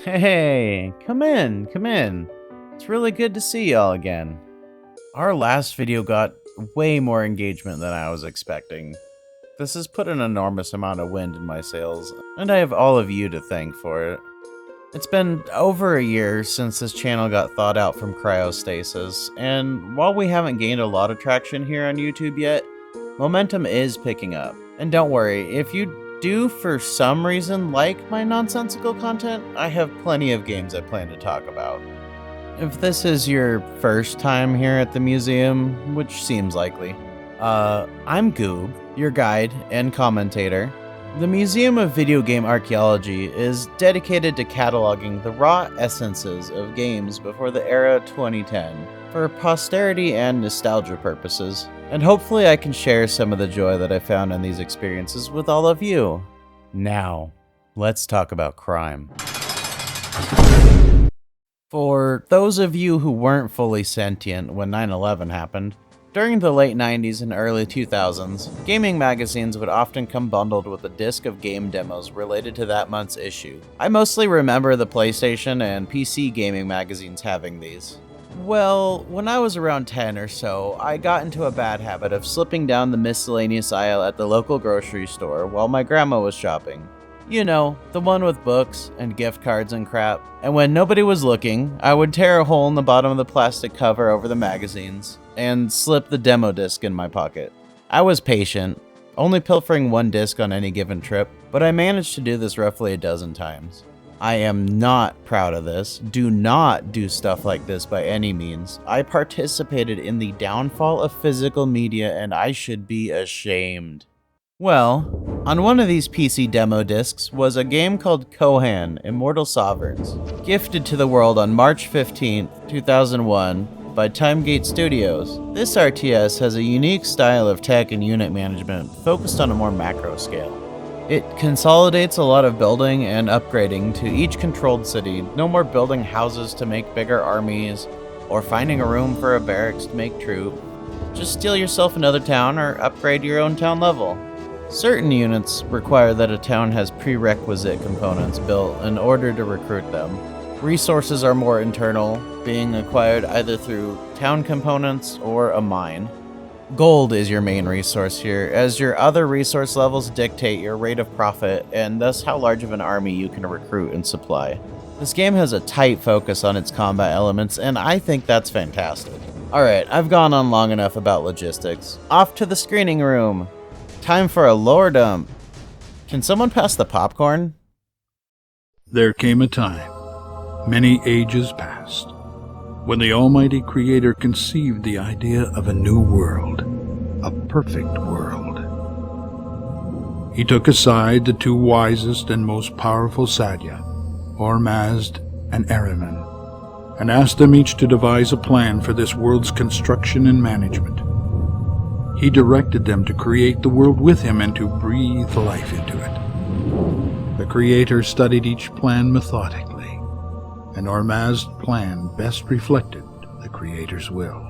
Hey, come in, come in. It's really good to see y'all again. Our last video got way more engagement than I was expecting. This has put an enormous amount of wind in my sails, and I have all of you to thank for it. It's been over a year since this channel got thawed out from cryostasis, and while we haven't gained a lot of traction here on YouTube yet, momentum is picking up. And don't worry, if you do for some reason like my nonsensical content, I have plenty of games I plan to talk about. If this is your first time here at the museum, which seems likely, I'm Goob, your guide and commentator. The Museum of Video Game Archaeology is dedicated to cataloging the raw essences of games before the era 2010 for posterity and nostalgia purposes, and hopefully I can share some of the joy that I found in these experiences with all of you. Now, let's talk about crime. For those of you who weren't fully sentient when 9/11 happened, during the late 90s and early 2000s, gaming magazines would often come bundled with a disc of game demos related to that month's issue. I mostly remember the PlayStation and PC gaming magazines having these. Well, when I was around 10 or so, I got into a bad habit of slipping down the miscellaneous aisle at the local grocery store while my grandma was shopping. You know, the one with books and gift cards and crap. And when nobody was looking, I would tear a hole in the bottom of the plastic cover over the magazines and slip the demo disc in my pocket. I was patient, only pilfering one disc on any given trip, but I managed to do this roughly a dozen times. I am not proud of this. Do not do stuff like this by any means. I participated in the downfall of physical media and I should be ashamed. Well, on one of these PC demo discs was a game called Kohan Immortal Sovereigns, gifted to the world on March 15, 2001 by Timegate Studios. This RTS has a unique style of tech and unit management focused on a more macro scale. It consolidates a lot of building and upgrading to each controlled city, no more building houses to make bigger armies, or finding a room for a barracks to make troop. Just steal yourself another town or upgrade your own town level. Certain units require that a town has prerequisite components built in order to recruit them. Resources are more internal, being acquired either through town components or a mine. Gold is your main resource here, as your other resource levels dictate your rate of profit and thus how large of an army you can recruit and supply. This game has a tight focus on its combat elements, and I think that's fantastic. Alright, I've gone on long enough about logistics. Off to the screening room! Time for a lore dump. Can someone pass the popcorn? There came a time, many ages past, when the Almighty Creator conceived the idea of a new world, a perfect world. He took aside the two wisest and most powerful Sadya, Ormazd and Ahriman, and asked them each to devise a plan for this world's construction and management. He directed them to create the world with him and to breathe life into it. The Creator studied each plan methodically, and Ormazd's plan best reflected the Creator's will.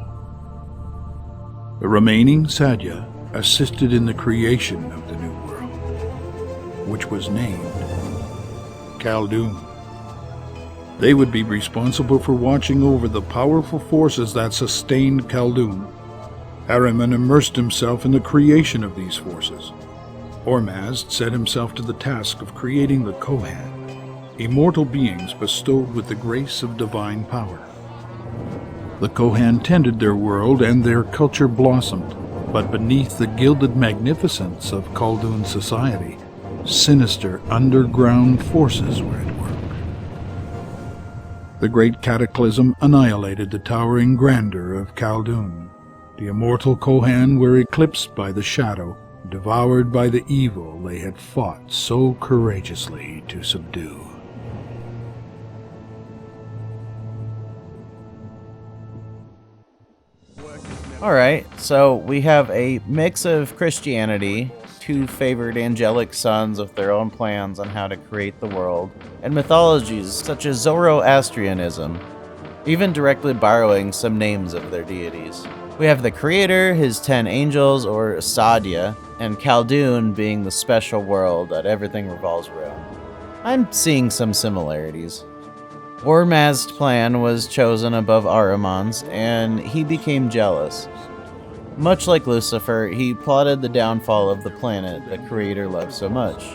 The remaining Sadya assisted in the creation of the new world, which was named Khaldun. They would be responsible for watching over the powerful forces that sustained Khaldun. Ahriman immersed himself in the creation of these forces. Ormazd set himself to the task of creating the Kohan, immortal beings bestowed with the grace of divine power. The Kohan tended their world and their culture blossomed, but beneath the gilded magnificence of Khaldun society, sinister underground forces were at work. The great cataclysm annihilated the towering grandeur of Khaldun. The immortal Kohan were eclipsed by the shadow, devoured by the evil they had fought so courageously to subdue. Alright, so we have a mix of Christianity, two favored angelic sons with their own plans on how to create the world, and mythologies such as Zoroastrianism, even directly borrowing some names of their deities. We have the Creator, his 10 angels, or Sadya, and Khaldun being the special world that everything revolves around. I'm seeing some similarities. Ormaz's plan was chosen above Ahriman's, and he became jealous. Much like Lucifer, he plotted the downfall of the planet the Creator loved so much,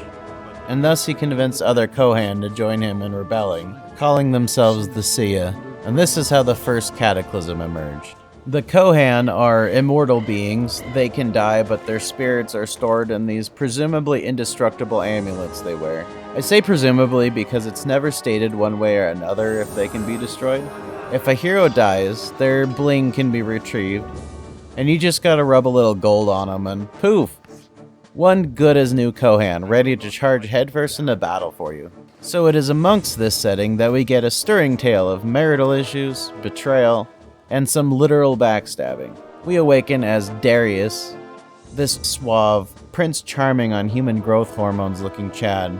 and thus he convinced other Kohan to join him in rebelling, calling themselves the Sia, and this is how the first cataclysm emerged. The Kohan are immortal beings. They can die, but their spirits are stored in these presumably indestructible amulets they wear. I say presumably because it's never stated one way or another if they can be destroyed. If a hero dies, their bling can be retrieved, and you just gotta rub a little gold on them and poof! One good as new Kohan, ready to charge headfirst into battle for you. So it is amongst this setting that we get a stirring tale of marital issues, betrayal, and some literal backstabbing. We awaken as Darius, this suave, Prince Charming on human growth hormones looking Chad.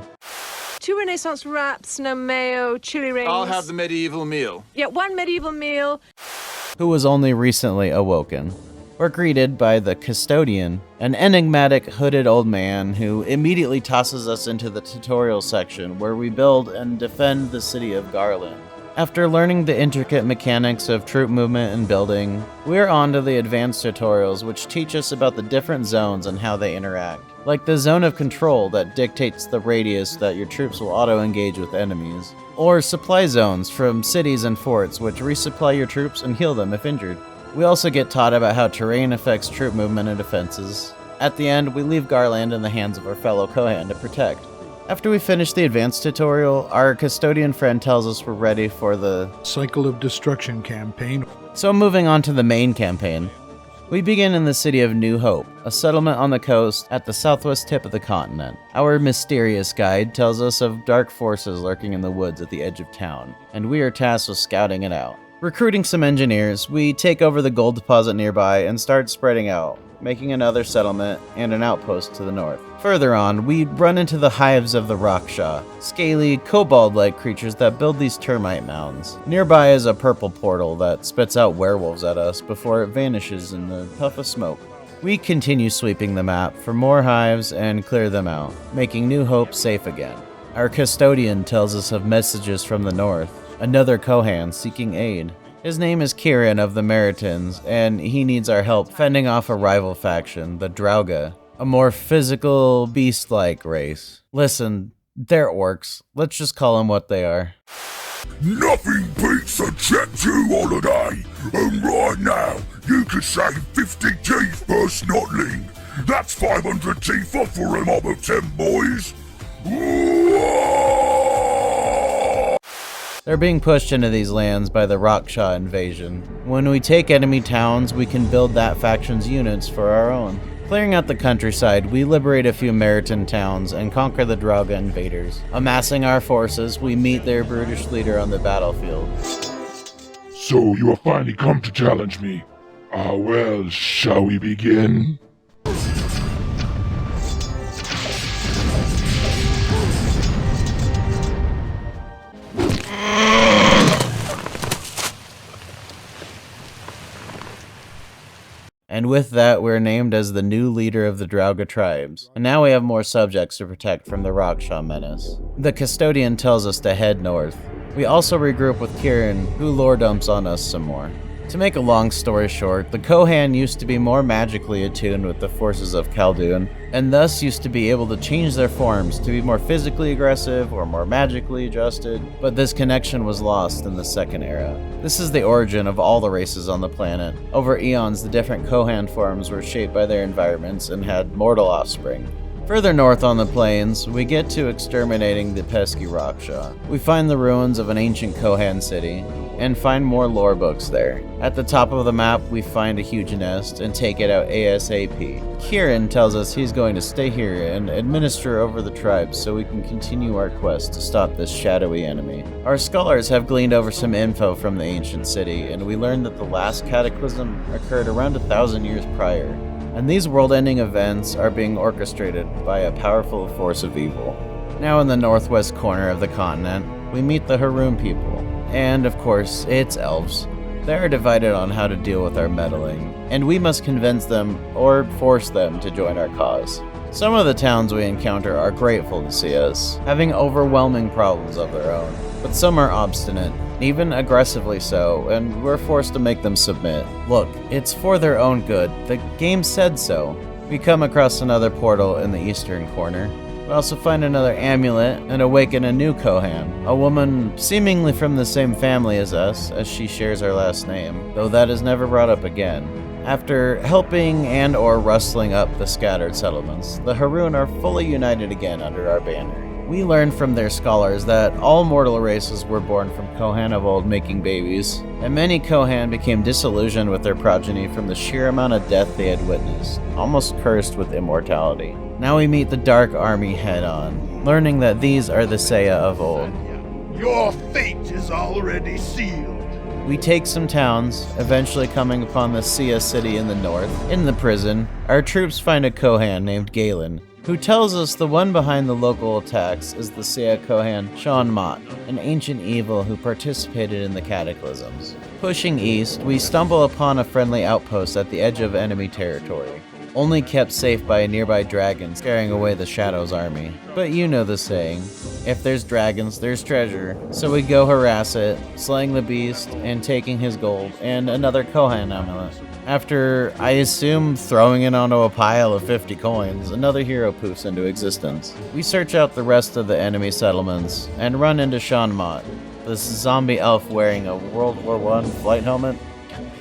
2 Renaissance wraps, no mayo, chili rings. I'll have the medieval meal. Yeah, 1 medieval meal. Who was only recently awoken. We're greeted by the Custodian, an enigmatic hooded old man who immediately tosses us into the tutorial section where we build and defend the city of Garland. After learning the intricate mechanics of troop movement and building, we're on to the advanced tutorials which teach us about the different zones and how they interact. Like the zone of control that dictates the radius that your troops will auto-engage with enemies, or supply zones from cities and forts which resupply your troops and heal them if injured. We also get taught about how terrain affects troop movement and defenses. At the end, we leave Garland in the hands of our fellow Kohan to protect. After we finish the advanced tutorial, our custodian friend tells us we're ready for the Cycle of Destruction campaign. So moving on to the main campaign, we begin in the city of New Hope, a settlement on the coast at the southwest tip of the continent. Our mysterious guide tells us of dark forces lurking in the woods at the edge of town, and we are tasked with scouting it out. Recruiting some engineers, we take over the gold deposit nearby and start spreading out, making another settlement and an outpost to the north. Further on, we run into the hives of the Raksha, scaly, kobold-like creatures that build these termite mounds. Nearby is a purple portal that spits out werewolves at us before it vanishes in the puff of smoke. We continue sweeping the map for more hives and clear them out, making New Hope safe again. Our custodian tells us of messages from the north, another Kohan seeking aid. His name is Kieran of the Meritans, and he needs our help fending off a rival faction, the Drauga, a more physical, beast-like race. Listen, they're orcs. Let's just call them what they are. Nothing beats a Jet 2 holiday, and right now you can save 50 teeth per snotling. That's 500 teeth off for a mob of 10 boys. They're being pushed into these lands by the Raksha invasion. When we take enemy towns, we can build that faction's units for our own. Clearing out the countryside, we liberate a few Meritan towns and conquer the Drauga invaders. Amassing our forces, we meet their brutish leader on the battlefield. So you have finally come to challenge me. Well, shall we begin? And with that, we're named as the new leader of the Drauga tribes. And now we have more subjects to protect from the Raksha menace. The custodian tells us to head north. We also regroup with Kieran, who lore dumps on us some more. To make a long story short, the Kohan used to be more magically attuned with the forces of Khaldun, and thus used to be able to change their forms to be more physically aggressive or more magically adjusted, but this connection was lost in the Second Era. This is the origin of all the races on the planet. Over eons, the different Kohan forms were shaped by their environments and had mortal offspring. Further north on the plains, we get to exterminating the pesky Raksha. We find the ruins of an ancient Kohan city, and find more lore books there. At the top of the map, we find a huge nest and take it out ASAP. Kieran tells us he's going to stay here and administer over the tribes so we can continue our quest to stop this shadowy enemy. Our scholars have gleaned over some info from the ancient city, and we learned that the last cataclysm occurred around 1,000 years prior. And these world-ending events are being orchestrated by a powerful force of evil. Now in the northwest corner of the continent, we meet the Haroon people. And of course, it's elves. They are divided on how to deal with our meddling, and we must convince them or force them to join our cause. Some of the towns we encounter are grateful to see us, having overwhelming problems of their own. but some are obstinate, even aggressively so, and we're forced to make them submit. Look, it's for their own good. The game said so. We come across another portal in the eastern corner. We also find another amulet and awaken a new Kohan, a woman seemingly from the same family as us, as she shares our last name, though that is never brought up again. After helping and or rustling up the scattered settlements, the Harun are fully united again under our banner. We learn from their scholars that all mortal races were born from Kohan of old making babies, and many Kohan became disillusioned with their progeny from the sheer amount of death they had witnessed, almost cursed with immortality. Now we meet the Dark Army head-on, learning that these are the Seiya of old. Your fate is already sealed. We take some towns, eventually coming upon the Seiya city in the north. In the prison, our troops find a Kohan named Galen, who tells us the one behind the local attacks is the Seiya Kohan Sean Mott, an ancient evil who participated in the cataclysms. Pushing east, we stumble upon a friendly outpost at the edge of enemy territory, only kept safe by a nearby dragon scaring away the Shadow's army. But you know the saying, if there's dragons, there's treasure. So we go harass it, slaying the beast and taking his gold and another Kohan amulet. After, I assume, throwing it onto a pile of 50 coins, another hero poofs into existence. We search out the rest of the enemy settlements and run into Sean Mott, this zombie elf wearing a World War I flight helmet.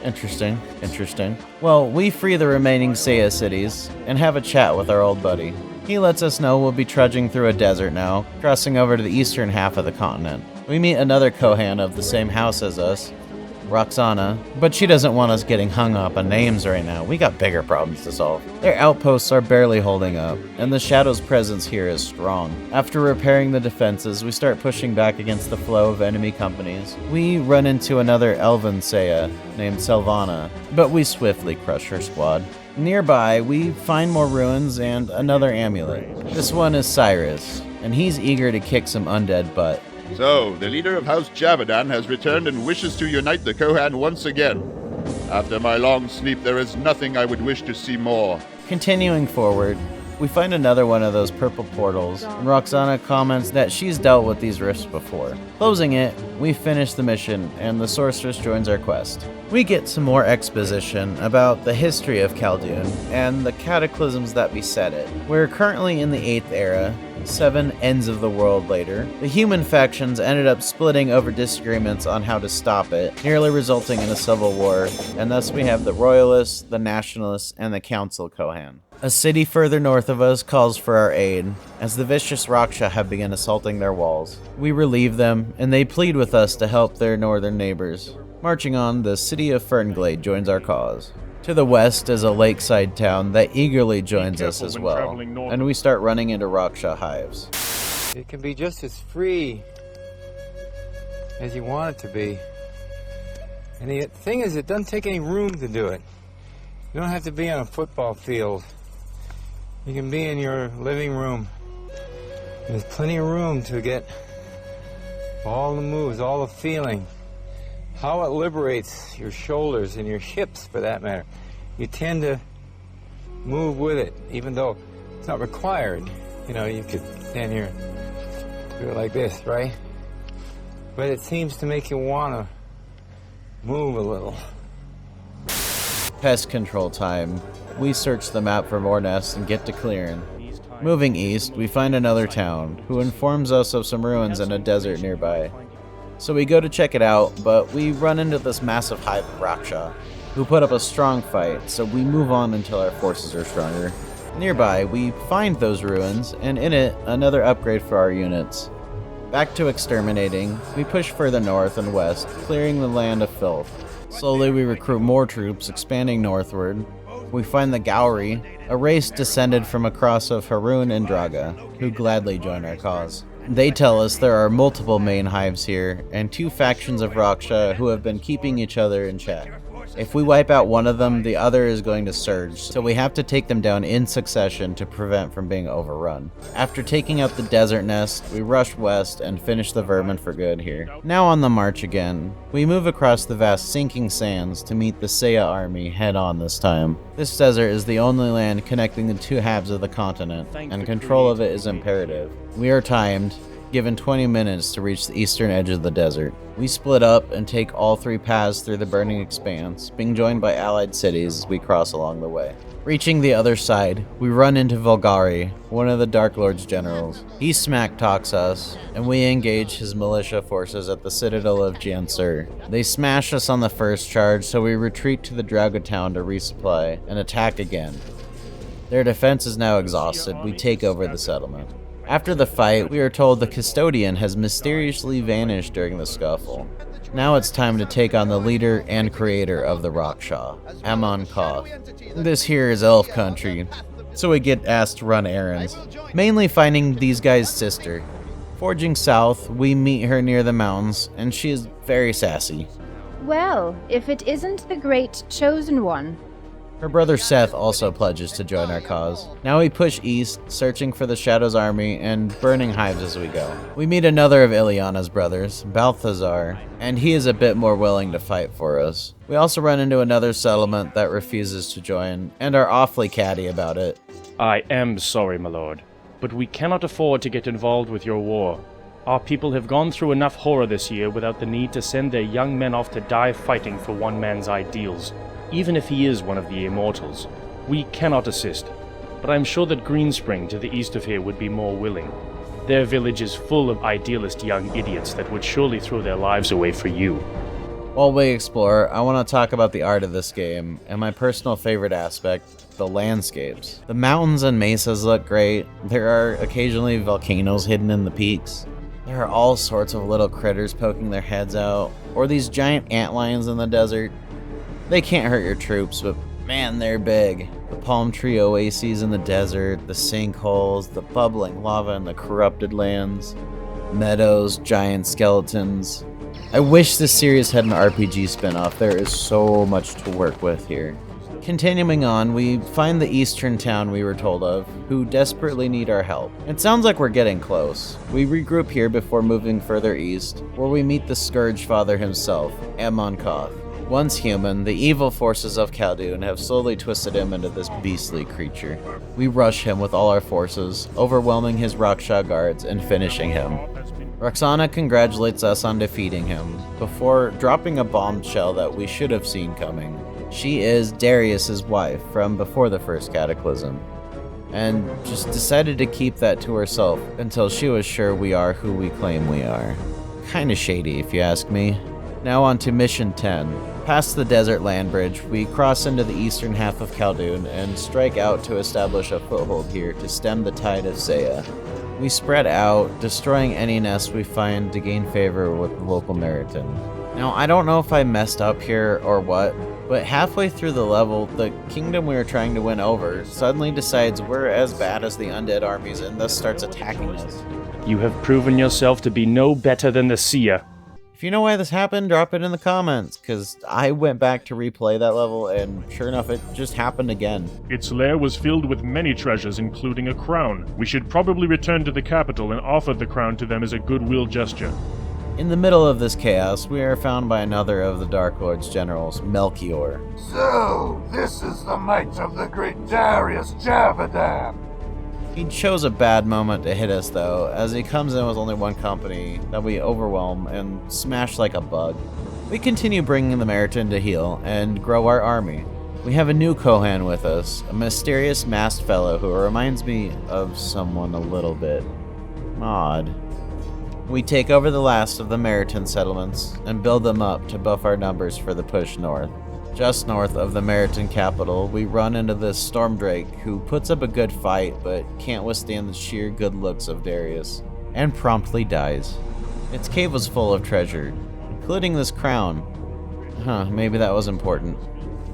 Interesting. Well, we free the remaining Seiya cities and have a chat with our old buddy. He lets us know we'll be trudging through a desert now, crossing over to the eastern half of the continent. We meet another Kohan of the same house as us, Roxana, but she doesn't want us getting hung up on names right now. We got bigger problems to solve. Their outposts are barely holding up, and the Shadow's presence here is strong. After repairing the defenses, we start pushing back against the flow of enemy companies. We run into another Elven Seiya named Selvana, but we swiftly crush her squad. Nearby, we find more ruins and another amulet. This one is Cyrus, and he's eager to kick some undead butt. So, the leader of House Javadan has returned and wishes to unite the Kohan once again. After my long sleep, there is nothing I would wish to see more. Continuing forward, we find another one of those purple portals, and Roxana comments that she's dealt with these rifts before. Closing it, we finish the mission, and the sorceress joins our quest. We get some more exposition about the history of Khaldun and the cataclysms that beset it. We're currently in the 8th era. 7 ends of the world later, the human factions ended up splitting over disagreements on how to stop it, nearly resulting in a civil war, and thus we have the Royalists, the Nationalists, and the Council Kohan. A city further north of us calls for our aid, as the vicious Raksha have begun assaulting their walls. We relieve them, and they plead with us to help their northern neighbors. Marching on, the city of Fernglade joins our cause. To the west is a lakeside town that eagerly joins us as well, and we start running into Raksha hives. It can be just as free as you want it to be. And the thing is, it doesn't take any room to do it. You don't have to be on a football field. You can be in your living room. There's plenty of room to get all the moves, all the feeling. How it liberates your shoulders and your hips, for that matter. You tend to move with it, even though it's not required. You know, you could stand here and do it like this, right? But it seems to make you want to move a little. Pest control time. We search the map for more nests and get to clearing. Moving east, we find another town, who informs us of some ruins in a desert nearby. So we go to check it out, but we run into this massive hive of Raksha, who put up a strong fight, so we move on until our forces are stronger. Nearby, we find those ruins, and in it, another upgrade for our units. Back to exterminating, we push further north and west, clearing the land of filth. Slowly we recruit more troops, expanding northward. We find the Gauri, a race descended from a cross of Harun and Draga, who gladly join our cause. They tell us there are multiple main hives here, and 2 factions of Raksha who have been keeping each other in check. If we wipe out one of them, the other is going to surge, so we have to take them down in succession to prevent from being overrun. After taking out the desert nest, we rush west and finish the vermin for good here. Now on the march again, we move across the vast sinking sands to meet the Seiya army head on this time. This desert is the only land connecting the 2 halves of the continent, and control of it is imperative. We are timed, given 20 minutes to reach the eastern edge of the desert. We split up and take all 3 paths through the burning expanse, being joined by allied cities as we cross along the way. Reaching the other side, we run into Volgari, one of the Dark Lord's generals. He smack talks us, and we engage his militia forces at the citadel of Jansur. They smash us on the first charge, so we retreat to the Drago town to resupply and attack again. Their defense is now exhausted. We take over the settlement. After the fight, we are told the custodian has mysteriously vanished during the scuffle. Now it's time to take on the leader and creator of the Rakshas, Amon Koth. This here is elf country, so we get asked to run errands, mainly finding these guys' sister. Forging south, we meet her near the mountains, and she is very sassy. Well, if it isn't the great chosen one. Her brother Seth also pledges to join our cause. Now we push east, searching for the Shadow's army and burning hives as we go. We meet another of Ilyana's brothers, Balthazar, and he is a bit more willing to fight for us. We also run into another settlement that refuses to join, and are awfully catty about it. I am sorry, my lord, but we cannot afford to get involved with your war. Our people have gone through enough horror this year without the need to send their young men off to die fighting for one man's ideals. Even if he is one of the immortals, we cannot assist, but I'm sure that Greenspring to the east of here would be more willing. Their village is full of idealist young idiots that would surely throw their lives away for you. While we explore, I want to talk about the art of this game, and my personal favorite aspect, the landscapes. The mountains and mesas look great. There are occasionally volcanoes hidden in the peaks. There are all sorts of little critters poking their heads out, or these giant antlions in the desert. They can't hurt your troops, but man, they're big. The palm tree oases in the desert, the sinkholes, the bubbling lava in the corrupted lands, meadows, giant skeletons. I wish this series had an RPG spin-off. There is so much to work with here. Continuing on, we find the eastern town we were told of, who desperately need our help. It sounds like we're getting close. We regroup here before moving further east, where we meet the Scourge Father himself, Amon Koth. Once human, the evil forces of Khaldun have slowly twisted him into this beastly creature. We rush him with all our forces, overwhelming his Rakshas guards and finishing him. Roxana congratulates us on defeating him, before dropping a bombshell that we should have seen coming. She is Darius's wife from before the first cataclysm, and just decided to keep that to herself until she was sure we are who we claim we are. Kinda shady if you ask me. Now on to Mission 10. Past the desert land bridge, we cross into the eastern half of Khaldun and strike out to establish a foothold here to stem the tide of Zeah. We spread out, destroying any nest we find to gain favor with the local Meriton. Now, I don't know if I messed up here or what, but halfway through the level, the kingdom we were trying to win over suddenly decides we're as bad as the undead armies and thus starts attacking us. You have proven yourself to be no better than the seer. If you know why this happened, drop it in the comments, because I went back to replay that level, and sure enough, it just happened again. Its lair was filled with many treasures, including a crown. We should probably return to the capital and offer the crown to them as a goodwill gesture. In the middle of this chaos, we are found by another of the Dark Lord's generals, Melchior. So, this is the might of the great Darius Javadan. He chose a bad moment to hit us though, as he comes in with only one company that we overwhelm and smash like a bug. We continue bringing the Meriton to heal and grow our army. We have a new Kohan with us, a mysterious masked fellow who reminds me of someone a little bit. Odd. We take over the last of the Meriton settlements and build them up to buff our numbers for the push north. Just north of the Meriton capital, we run into this Stormdrake who puts up a good fight but can't withstand the sheer good looks of Darius, and promptly dies. Its cave was full of treasure, including this crown. Maybe that was important.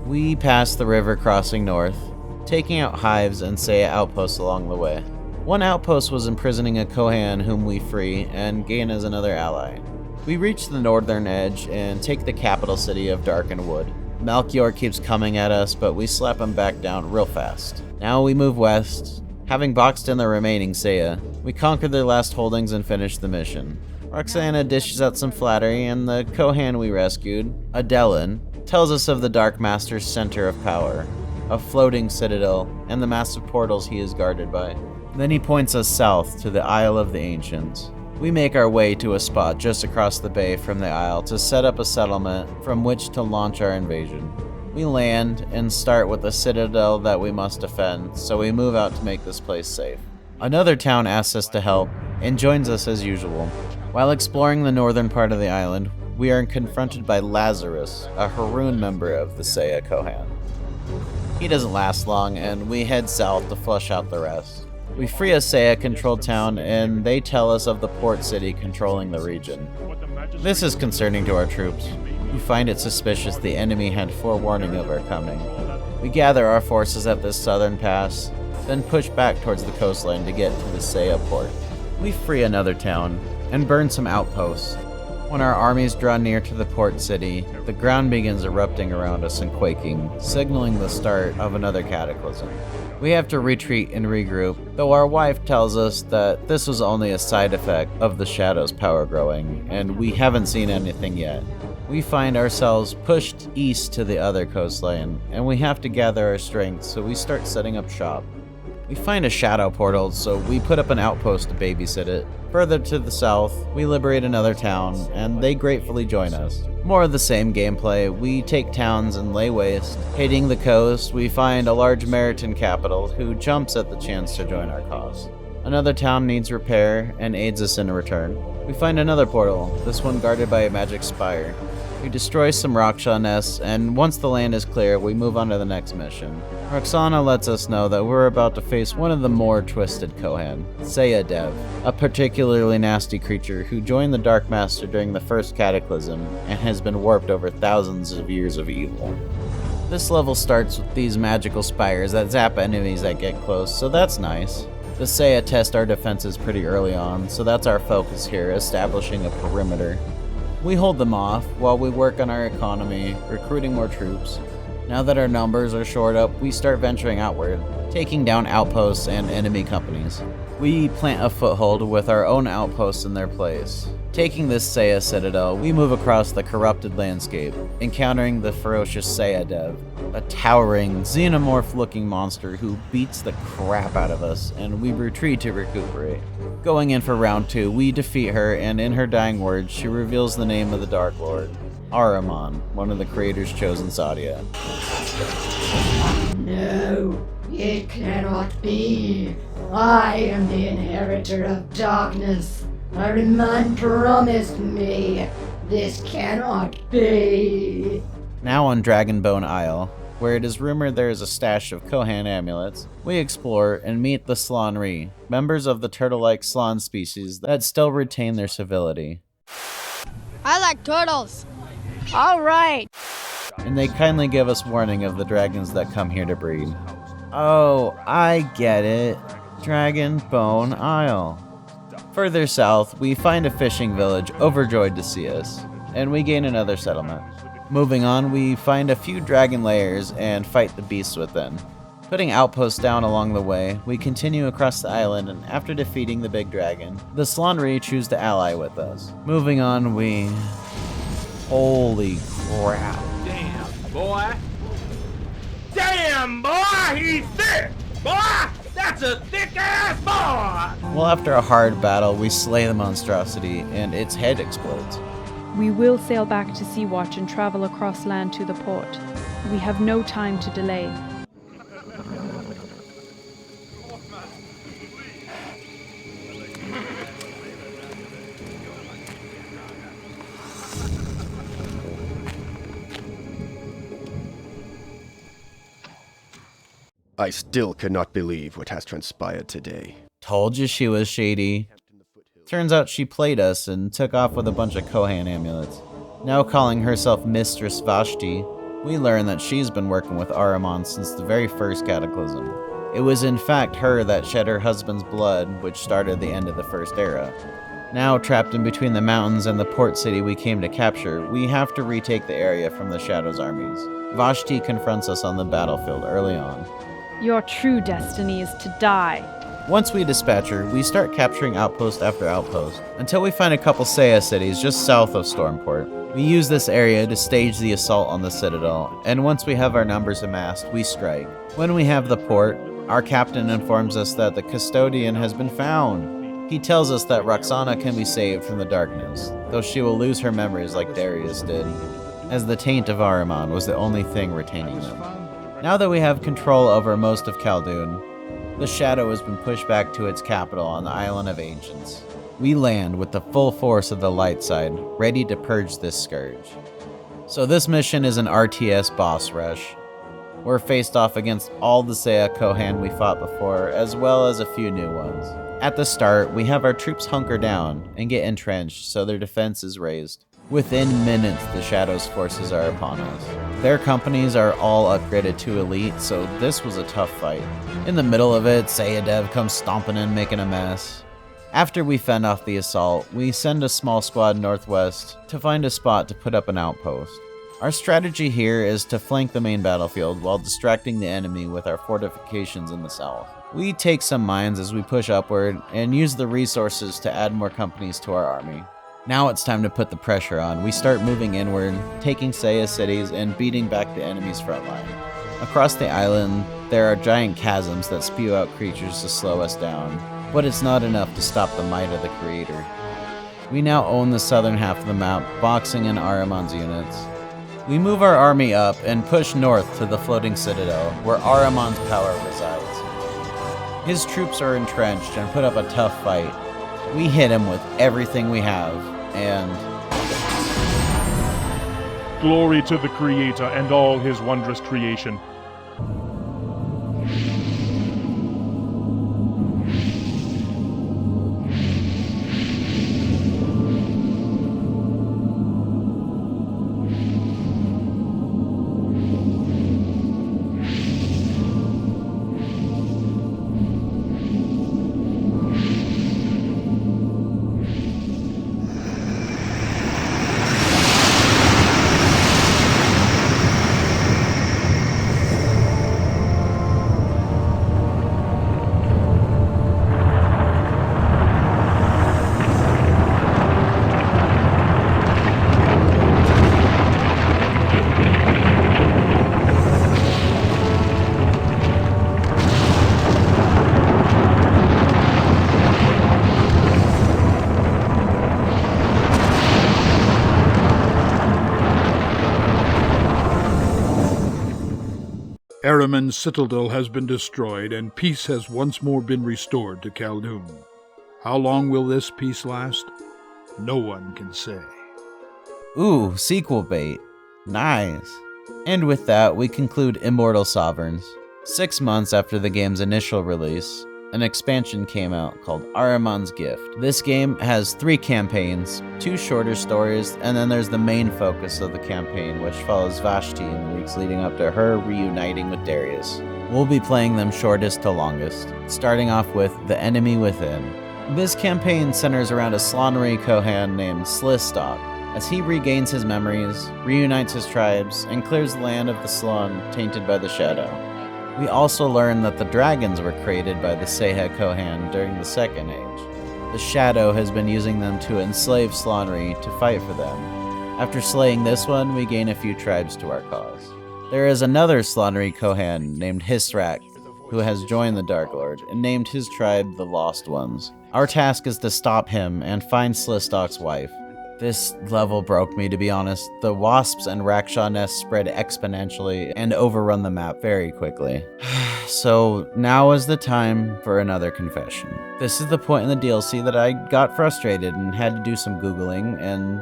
We pass the river crossing north, taking out hives and Zeah outposts along the way. One outpost was imprisoning a Kohan whom we free and gain as another ally. We reach the northern edge and take the capital city of Darkenwood. Melchior keeps coming at us, but we slap him back down real fast. Now we move west. Having boxed in the remaining Zeah, we conquer their last holdings and finish the mission. Roxana dishes out some flattery, and the Kohan we rescued, Adelin, tells us of the Dark Master's center of power, a floating citadel, and the massive portals he is guarded by. Then he points us south to the Isle of the Ancients. We make our way to a spot just across the bay from the Isle to set up a settlement from which to launch our invasion. We land and start with a citadel that we must defend, so we move out to make this place safe. Another town asks us to help and joins us as usual. While exploring the northern part of the island, we are confronted by Lazarus, a Haroon member of the Seiya Kohan. He doesn't last long, and we head south to flush out the rest. We free a Seiya-controlled town, and they tell us of the port city controlling the region. This is concerning to our troops. We find it suspicious the enemy had forewarning of our coming. We gather our forces at this southern pass, then push back towards the coastline to get to the Seiya port. We free another town, and burn some outposts. When our armies draw near to the port city, the ground begins erupting around us and quaking, signaling the start of another cataclysm. We have to retreat and regroup, though our wife tells us that this was only a side effect of the Shadow's power growing, and we haven't seen anything yet. We find ourselves pushed east to the other coastline, and we have to gather our strength, so we start setting up shop. We find a shadow portal, so we put up an outpost to babysit it. Further to the south, we liberate another town, and they gratefully join us. More of the same gameplay, we take towns and lay waste. Hitting the coast, we find a large Meritan capital who jumps at the chance to join our cause. Another town needs repair and aids us in return. We find another portal, this one guarded by a magic spire. We destroy some Raksha nests, and once the land is clear, we move on to the next mission. Roxana lets us know that we're about to face one of the more twisted Kohan, Seiya Dev, a particularly nasty creature who joined the Dark Master during the first Cataclysm and has been warped over thousands of years of evil. This level starts with these magical spires that zap enemies that get close, so that's nice. The Seiya test our defenses pretty early on, so that's our focus here, establishing a perimeter. We hold them off while we work on our economy, recruiting more troops. Now that our numbers are shored up, we start venturing outward, taking down outposts and enemy companies. We plant a foothold with our own outposts in their place. Taking this Seiya citadel, we move across the corrupted landscape, encountering the ferocious Seiya Dev, a towering, xenomorph-looking monster who beats the crap out of us, and we retreat to recuperate. Going in for round 2, we defeat her, and in her dying words, she reveals the name of the Dark Lord, Ahriman, one of the Creator's chosen Sadia. No, it cannot be. I am the inheritor of darkness. Ahriman promised me. This cannot be. Now on Dragonbone Isle, where it is rumored there is a stash of Kohan amulets, we explore and meet the Slanri, members of the turtle-like slan species that still retain their civility. I like turtles. All right. And they kindly give us warning of the dragons that come here to breed. Oh, I get it. Dragonbone Isle. Further south, we find a fishing village overjoyed to see us, and we gain another settlement. Moving on, we find a few dragon lairs and fight the beasts within. Putting outposts down along the way, we continue across the island, and after defeating the big dragon, the Slanri choose to ally with us. Moving on, we... Holy crap. Damn, boy. Damn, boy, he's thick! Boy, that's a thick-ass boy! Well, after a hard battle, we slay the monstrosity, and its head explodes. We will sail back to Sea-Watch and travel across land to the port. We have no time to delay. I still cannot believe what has transpired today. Told you she was shady. Turns out she played us and took off with a bunch of Kohan amulets. Now calling herself Mistress Vashti, we learn that she's been working with Ahriman since the very first Cataclysm. It was in fact her that shed her husband's blood, which started the end of the First Era. Now trapped in between the mountains and the port city we came to capture, we have to retake the area from the Shadow's armies. Vashti confronts us on the battlefield early on. Your true destiny is to die. Once we dispatch her, we start capturing outpost after outpost, until we find a couple Seiya cities just south of Stormport. We use this area to stage the assault on the Citadel, and once we have our numbers amassed, we strike. When we have the port, our captain informs us that the custodian has been found. He tells us that Roxana can be saved from the darkness, though she will lose her memories like Darius did, as the taint of Ahriman was the only thing retaining them. Now that we have control over most of Khaldun, the Shadow has been pushed back to its capital on the Island of Ancients. We land with the full force of the light side, ready to purge this scourge. So this mission is an RTS boss rush. We're faced off against all the Seiya Kohan we fought before, as well as a few new ones. At the start, we have our troops hunker down and get entrenched so their defense is raised. Within minutes, the Shadow's forces are upon us. Their companies are all upgraded to elite, so this was a tough fight. In the middle of it, Seiya Dev comes stomping in, making a mess. After we fend off the assault, we send a small squad northwest to find a spot to put up an outpost. Our strategy here is to flank the main battlefield while distracting the enemy with our fortifications in the south. We take some mines as we push upward and use the resources to add more companies to our army. Now it's time to put the pressure on. We start moving inward, taking Seiya cities and beating back the enemy's front line. Across the island, there are giant chasms that spew out creatures to slow us down, but it's not enough to stop the might of the Creator. We now own the southern half of the map, boxing in Ahriman's units. We move our army up and push north to the floating citadel, where Ahriman's power resides. His troops are entrenched and put up a tough fight. We hit him with everything we have, and... Glory to the Creator and all his wondrous creation. Ahriman's citadel has been destroyed, and peace has once more been restored to Khaldun. How long will this peace last? No one can say. Ooh, sequel bait. Nice. And with that, we conclude Immortal Sovereigns. 6 months after the game's initial release, an expansion came out called Ahriman's Gift. This game has 3 campaigns, 2 shorter stories, and then there's the main focus of the campaign, which follows Vashti in the weeks leading up to her reuniting with Darius. We'll be playing them shortest to longest, starting off with The Enemy Within. This campaign centers around a Slaanery Kohan named Slistok, as he regains his memories, reunites his tribes, and clears the land of the Slann tainted by the Shadow. We also learn that the dragons were created by the Seiya Kohan during the Second Age. The Shadow has been using them to enslave Slaanery to fight for them. After slaying this one, we gain a few tribes to our cause. There is another Slaanery Kohan named Hisrak, who has joined the Dark Lord and named his tribe the Lost Ones. Our task is to stop him and find Slistok's wife. This level broke me, to be honest. The wasps and Raksha nests spread exponentially and overrun the map very quickly. So now is the time for another confession. This is the point in the DLC that I got frustrated and had to do some Googling, and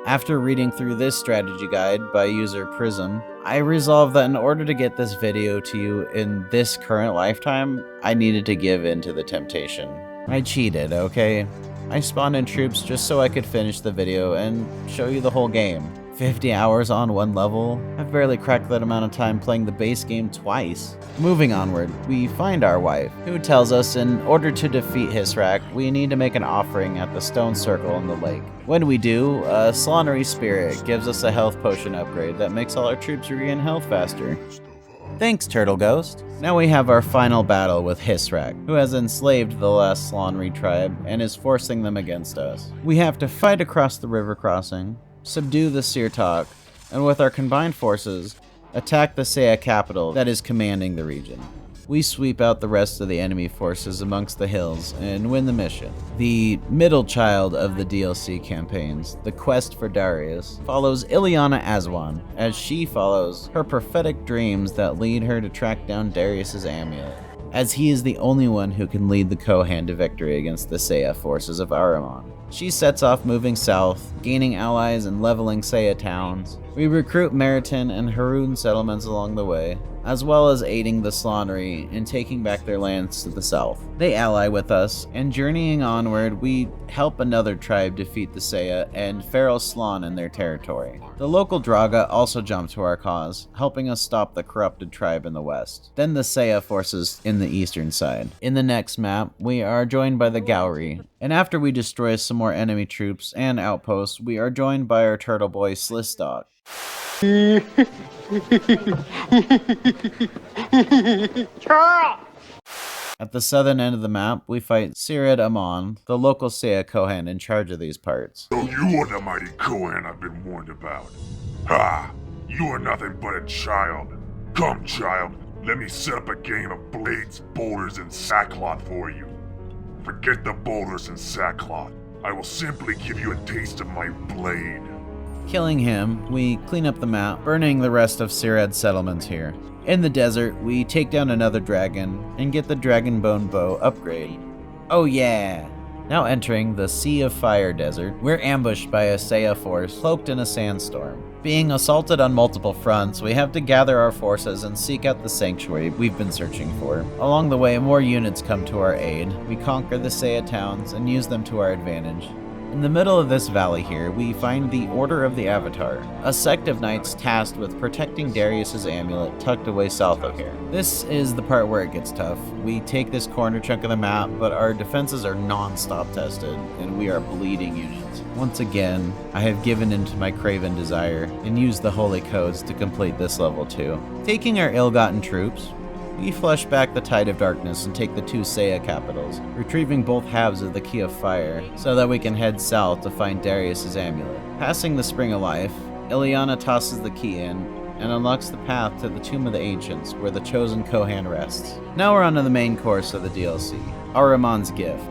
after reading through this strategy guide by user Prism, I resolved that in order to get this video to you in this current lifetime, I needed to give in to the temptation. I cheated, okay? I spawned in troops just so I could finish the video and show you the whole game. 50 hours on one level? I've barely cracked that amount of time playing the base game twice. Moving onward, we find our wife, who tells us in order to defeat Hisrak, we need to make an offering at the stone circle in the lake. When we do, a Slaanery spirit gives us a health potion upgrade that makes all our troops regain health faster. Thanks, Turtle Ghost. Now we have our final battle with Hisrak, who has enslaved the last Slaanery tribe and is forcing them against us. We have to fight across the river crossing, subdue the Sirtok, and with our combined forces, attack the Seiya capital that is commanding the region. we sweep out the rest of the enemy forces amongst the hills and win the mission. The middle child of the DLC campaigns, the quest for Darius, follows Ileana Aswan as she follows her prophetic dreams that lead her to track down Darius's amulet, as he is the only one who can lead the Kohan to victory against the Seiya forces of Ahriman. She sets off moving south, gaining allies and leveling Seiya towns. We recruit Meriton and Harun settlements along the way, as well as aiding the Slanri in taking back their lands to the south. They ally with us, and journeying onward, we help another tribe defeat the Seiya and feral Slan in their territory. The local Draga also jump to our cause, helping us stop the corrupted tribe in the west, then the Seiya forces in the eastern side. In the next map, we are joined by the Gauri, and after we destroy some more enemy troops and outposts, we are joined by our turtle boy Slistok. At the southern end of the map, we fight Sired Amon, the local Seiya Kohan in charge of these parts. So you are the mighty Kohan I've been warned about. Ha! You are nothing but a child. Come, child, let me set up a game of blades, boulders, and sackcloth for you. Forget the boulders and sackcloth. I will simply give you a taste of my blade. Killing him, we clean up the map, burning the rest of Sired's settlements here. In the desert, we take down another dragon and get the Dragon Bone Bow upgrade. Oh yeah! Now entering the Sea of Fire desert, we're ambushed by a Seiya force cloaked in a sandstorm. Being assaulted on multiple fronts, we have to gather our forces and seek out the sanctuary we've been searching for. Along the way, more units come to our aid. We conquer the Seiya towns and use them to our advantage. In the middle of this valley here, we find the Order of the Avatar, a sect of knights tasked with protecting Darius's amulet tucked away south of here. This is the part where it gets tough. We take this corner chunk of the map, but our defenses are non-stop tested, and we are bleeding units. Once again, I have given in to my craven desire, and used the holy codes to complete this level too. Taking our ill-gotten troops, we flush back the Tide of Darkness and take the two Seiya capitals, retrieving both halves of the Key of Fire, so that we can head south to find Darius's amulet. Passing the Spring of Life, Ileana tosses the key in, and unlocks the path to the Tomb of the Ancients, where the chosen Kohan rests. Now we're on to the main course of the DLC, Ahriman's Gift.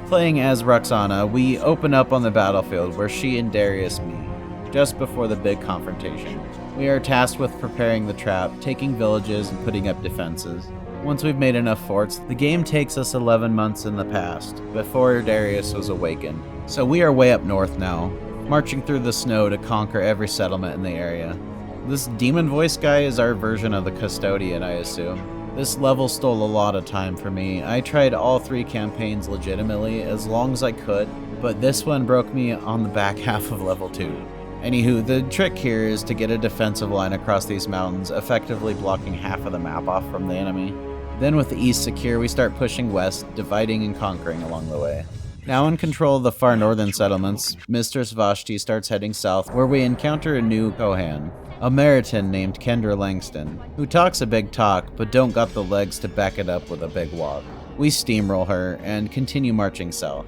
Playing as Roxana, we open up on the battlefield where she and Darius meet, just before the big confrontation. We are tasked with preparing the trap, taking villages, and putting up defenses. Once we've made enough forts, the game takes us 11 months in the past, before Darius was awakened. So we are way up north now, marching through the snow to conquer every settlement in the area. This demon voice guy is our version of the Custodian, I assume. This level stole a lot of time for me. I tried all 3 campaigns legitimately as long as I could, but this one broke me on the back half of level 2. Anywho, the trick here is to get a defensive line across these mountains, effectively blocking half of the map off from the enemy. Then with the east secure, we start pushing west, dividing and conquering along the way. Now in control of the far northern settlements, Mistress Vashti starts heading south, where we encounter a new Kohan, a Meriton named Kendra Langston, who talks a big talk, but don't got the legs to back it up with a big walk. We steamroll her, and continue marching south.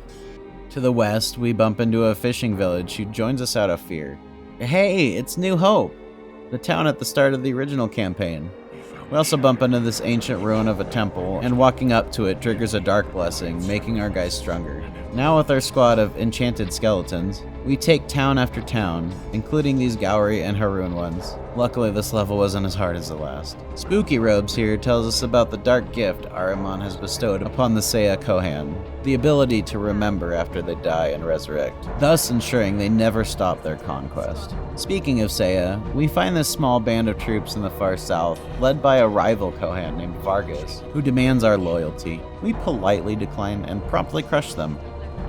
To the west, we bump into a fishing village who joins us out of fear. Hey, it's New Hope, the town at the start of the original campaign. We also bump into this ancient ruin of a temple, and walking up to it triggers a dark blessing, making our guys stronger. Now with our squad of enchanted skeletons, we take town after town, including these Gauri and Harun ones. Luckily this level wasn't as hard as the last. Spooky Robes here tells us about the dark gift Ahriman has bestowed upon the Seiya Kohan, the ability to remember after they die and resurrect, thus ensuring they never stop their conquest. Speaking of Seiya, we find this small band of troops in the far south, led by a rival Kohan named Vargas, who demands our loyalty. We politely decline and promptly crush them.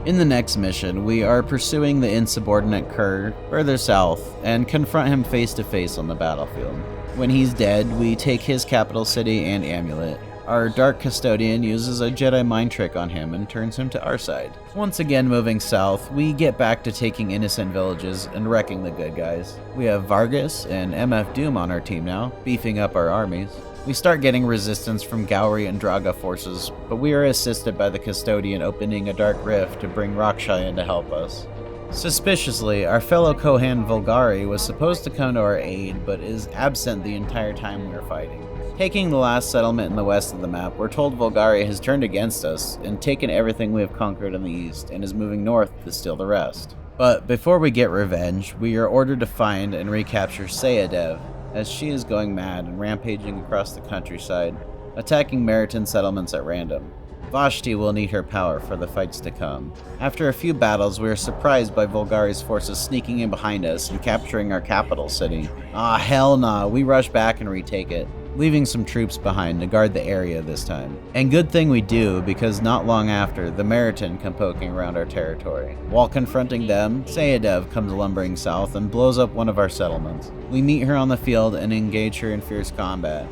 In the next mission, we are pursuing the insubordinate Kerr further south and confront him face to face on the battlefield. When he's dead, we take his capital city and amulet. Our Dark Custodian uses a Jedi mind trick on him and turns him to our side. Once again moving south, we get back to taking innocent villages and wrecking the good guys. We have Vargas and MF Doom on our team now, beefing up our armies. We start getting resistance from Gauri and Draga forces, but we are assisted by the Custodian opening a dark rift to bring Rakshai in to help us. Suspiciously, our fellow Kohan Volgari was supposed to come to our aid, but is absent the entire time we were fighting. Taking the last settlement in the west of the map, we're told Volgari has turned against us and taken everything we have conquered in the east and is moving north to steal the rest. But before we get revenge, we are ordered to find and recapture Seyadev, as she is going mad and rampaging across the countryside, attacking Meritan settlements at random. Vashti will need her power for the fights to come. After a few battles, we are surprised by Volgari's forces sneaking in behind us and capturing our capital city. Ah, hell nah, we rush back and retake it, leaving some troops behind to guard the area this time. And good thing we do, because not long after, the Meritan come poking around our territory. While confronting them, Seyadev comes lumbering south and blows up one of our settlements. We meet her on the field and engage her in fierce combat.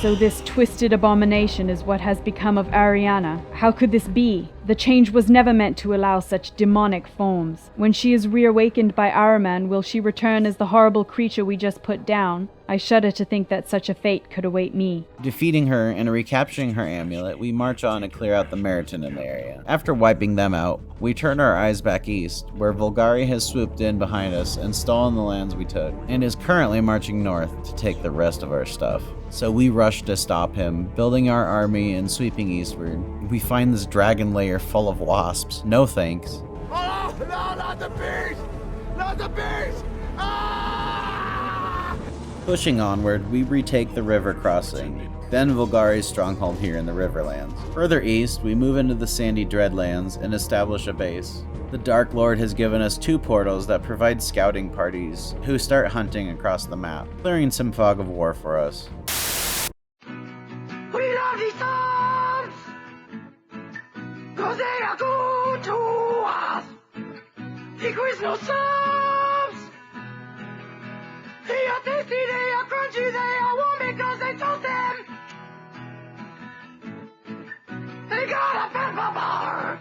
So this twisted abomination is what has become of Ariana. How could this be? The change was never meant to allow such demonic forms. When she is reawakened by Araman, will she return as the horrible creature we just put down? I shudder to think that such a fate could await me. Defeating her and recapturing her amulet, we march on to clear out the Meritan in the area. After wiping them out, we turn our eyes back east, where Volgari has swooped in behind us and stolen the lands we took, and is currently marching north to take the rest of our stuff. So we rush to stop him, building our army and sweeping eastward. We find this dragon lair full of wasps. No thanks. Oh, no, not the beast! Not the beast! Ah! Pushing onward, we retake the river crossing, then Volgari's stronghold here in the Riverlands. Further east, we move into the sandy Dreadlands and establish a base. The Dark Lord has given us 2 portals that provide scouting parties who start hunting across the map, clearing some fog of war for us. We love these songs! 'Cause they are good to us! The Quiznos subs! They are tasty, they are crunchy, they are warm because they toast them! They got a pepper bar!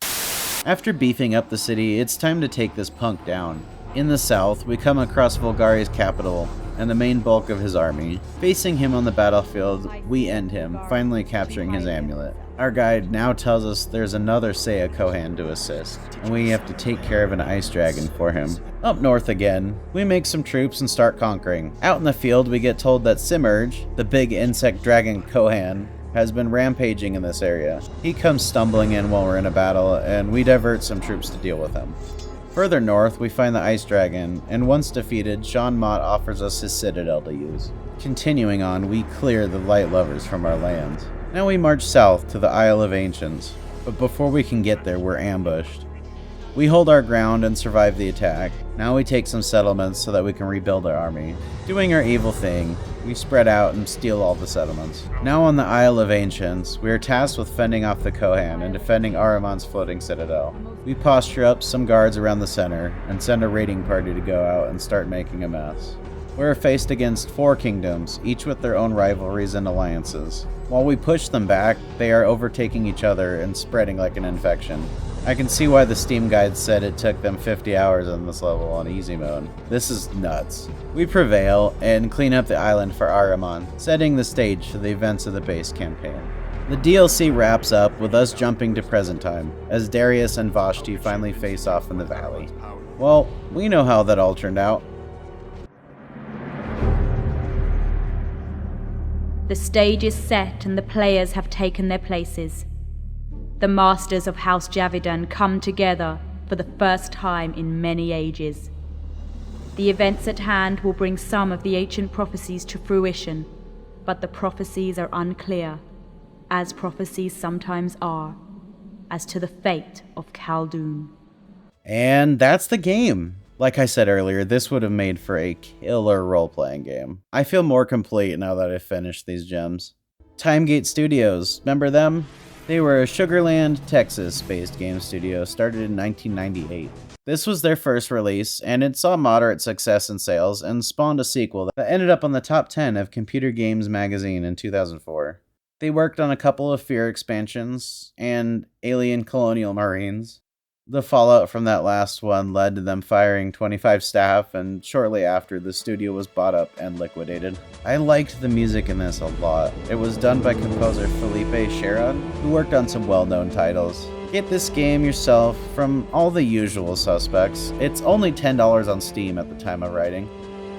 After beefing up the city, it's time to take this punk down. In the south, we come across Volgari's capital and the main bulk of his army. Facing him on the battlefield, we end him, finally capturing his amulet. Our guide now tells us there's another Seiya Kohan to assist, and we have to take care of an ice dragon for him. Up north again, we make some troops and start conquering. Out in the field, we get told that Simurge, the big insect dragon Kohan, has been rampaging in this area. He comes stumbling in while we're in a battle, and we divert some troops to deal with him. Further north, we find the Ice Dragon, and once defeated, Sean Mott offers us his citadel to use. Continuing on, we clear the Light Lovers from our lands. Now we march south to the Isle of Ancients, but before we can get there, we're ambushed. We hold our ground and survive the attack. Now we take some settlements so that we can rebuild our army. Doing our evil thing, we spread out and steal all the settlements. Now on the Isle of Ancients, we are tasked with fending off the Kohan and defending Araman's floating citadel. We posture up some guards around the center and send a raiding party to go out and start making a mess. We're faced against 4 kingdoms, each with their own rivalries and alliances. While we push them back, they are overtaking each other and spreading like an infection. I can see why the Steam guide said it took them 50 hours on this level on easy mode. This is nuts. We prevail and clean up the island for Araman, setting the stage for the events of the base campaign. The DLC wraps up with us jumping to present time, as Darius and Vashti finally face off in the valley. Well, we know how that all turned out. The stage is set and the players have taken their places. The masters of House Javidan come together for the first time in many ages. The events at hand will bring some of the ancient prophecies to fruition, but the prophecies are unclear, as prophecies sometimes are, as to the fate of Khaldun. And that's the game. Like I said earlier, this would have made for a killer role-playing game. I feel more complete now that I've finished these gems. Timegate Studios, remember them? They were a Sugarland, Texas-based game studio started in 1998. This was their first release, and it saw moderate success in sales and spawned a sequel that ended up on the top 10 of Computer Games magazine in 2004. They worked on a couple of Fear expansions and Alien Colonial Marines. The fallout from that last one led to them firing 25 staff, and shortly after, the studio was bought up and liquidated. I liked the music in this a lot. It was done by composer Felipe Sharon, who worked on some well-known titles. Get this game yourself from all the usual suspects. It's only $10 on Steam at the time of writing.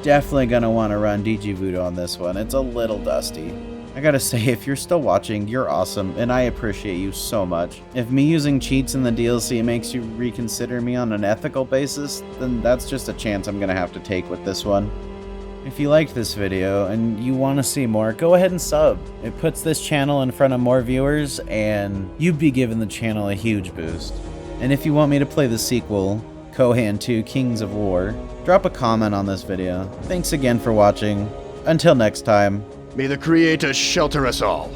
Definitely gonna want to run DigiVoodoo on this one. It's a little dusty. I gotta say, if you're still watching, you're awesome, and I appreciate you so much. If me using cheats in the DLC makes you reconsider me on an ethical basis, then that's just a chance I'm gonna have to take with this one. If you liked this video and you want to see more, go ahead and sub. It puts this channel in front of more viewers, and you'd be giving the channel a huge boost. And if you want me to play the sequel, Kohan 2 Kings of War, drop a comment on this video. Thanks again for watching. Until next time. May the Creator shelter us all.